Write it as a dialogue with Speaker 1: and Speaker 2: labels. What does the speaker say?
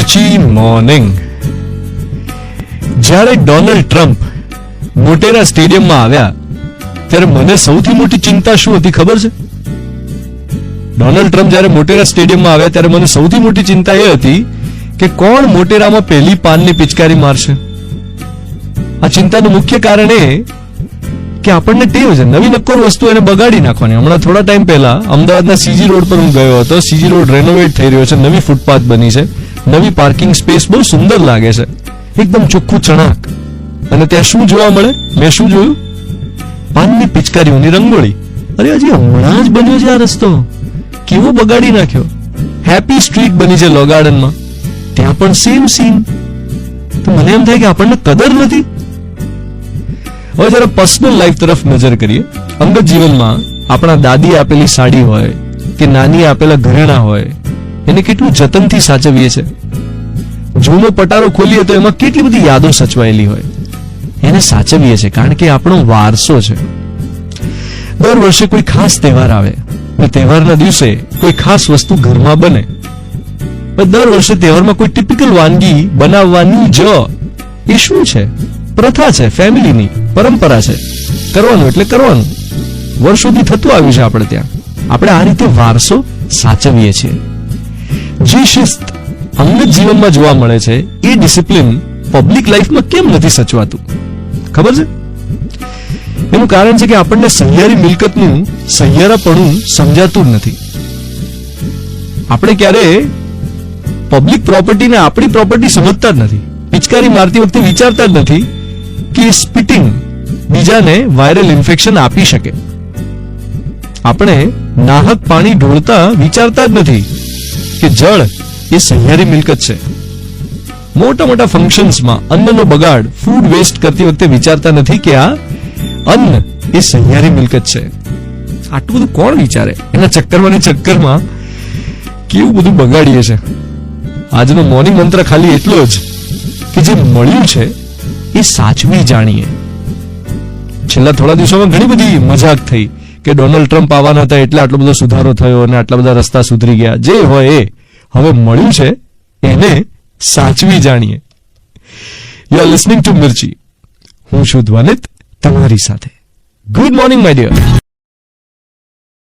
Speaker 1: મિર્ચી morning. જ્યારે Donald Trump Motera સ્ટેડિયમમાં આવ્યા ત્યારે મને સૌથી મોટી ચિંતા શું હતી ખબર છે? ડોનાલ્ડ ટ્રમ્પ જ્યારે મોટેરા સ્ટેડિયમમાં આવ્યા ત્યારે મને સૌથી મોટી ચિંતા એ હતી કે કોણ મોટેરામાં પહેલી પાનની પિચકારી મારશે. આ ચિંતાનું મુખ્ય કારણ એ કે આપણને ટેવ છે નવી નક્કોર વસ્તુ એને બગાડી નાખવાની. હમણાં થોડા ટાઈમ પહેલા અમદાવાદના સીજી રોડ પર હું ગયો હતો. સીજી રોડ રેનોવેટ થઈ રહ્યો છે, નવી ફૂટપાથ બની છે, નવી પાર્કિંગ સ્પેસ બહુ સુંદર લાગે છે, એકદમ ચોખ્ખું ચણાક. અને ત્યાં શું જોવા મળે? મેં શું જોયું? પાનની પિચકારીઓની રંગોળી. અરે હજી હમણાં જ બન્યો છે આ રસ્તો, કેવો બગાડી નાખ્યો. હેપી સ્ટ્રીટ બની છે લો ગાર્ડનમાં, ત્યાં પણ સેમ સીન. તો મને એમ થાય કે આપણને કદર નથી. હવે જરા પર્સનલ લાઈફ તરફ નજર કરીએ. અંગત જીવનમાં આપણા દાદી આપેલી સાડી હોય કે નાની આપેલા ઘરેણા હોય, એને કેટલું જતનથી સાચવીએ છે. જૂનો પટારો ખોલીએ તો એમાં કેટલી બધી યાદો સચવાયેલી હોય, એને સાચવીએ છે કારણ કે આપણો વારસો છે. દર વર્ષે કોઈ ખાસ તહેવાર આવે, તહેવારના દિવસે કોઈ ખાસ વસ્તુ ઘરમાં બને. દર વર્ષે તહેવારમાં કોઈ ટિપિકલ વાનગી બનાવવાની જ એ શું છે? પ્રથા છે, ફેમિલીની પરંપરા છે, કરવાનું એટલે કરવાનું. વર્ષોથી થતું આવ્યું છે આપણે ત્યાં. આપણે આ રીતે વારસો સાચવીએ છીએ. જે શિસ્ત અંગત જીવનમાં જોવા મળે છે એ ડિસિપ્લિન પબ્લિક લાઈફમાં કેમ નથી સચવાતું ખબર છે? એનું કારણ છે કે આપણને સહિયારી મિલકતનું સહિયારાપણું સમજાતું જ નથી. આપણે ક્યારે પબ્લિક પ્રોપર્ટીને આપણી પ્રોપર્ટી સમજતા જ નથી. પિચકારી મારતી વખતે વિચારતા જ નથી કે સ્પિટિંગ બીજાને વાયરલ ઇન્ફેક્શન આપી શકે. આપણે નાહક પાણી ઢોળતા વિચારતા જ નથી કે જળ એ સહિયારી મિલકત છે. મોટા મોટા ફંક્શન્સમાં અન્નનો બગાડ, ફૂડ વેસ્ટ કરતી વખતે વિચારતા નથી કે આ અન્ન એ સહિયારી મિલકત છે. આટલું બધું કોણ વિચારે? એના ચક્કરમાં કેવું બધું બગાડીએ છે. આજનો મોર્નિંગ મંત્ર ખાલી એટલો જ કે જે મળ્યું છે એ સાચવી જાણીએ. છેલ્લા થોડા દિવસોમાં ઘણી બધી મજાક થઈ કે ડોનાલ્ડ ટ્રમ્પ આવવાના હતા એટલે આટલો બધો સુધારો થયો અને આટલા બધા રસ્તા સુધરી ગયા. જે હોય એ હવે મળ્યું છે એને સાચવી જાણીએ. You are listening to Mirchi. હું છું ધ્વનિત તમારી સાથે. Good morning my dear.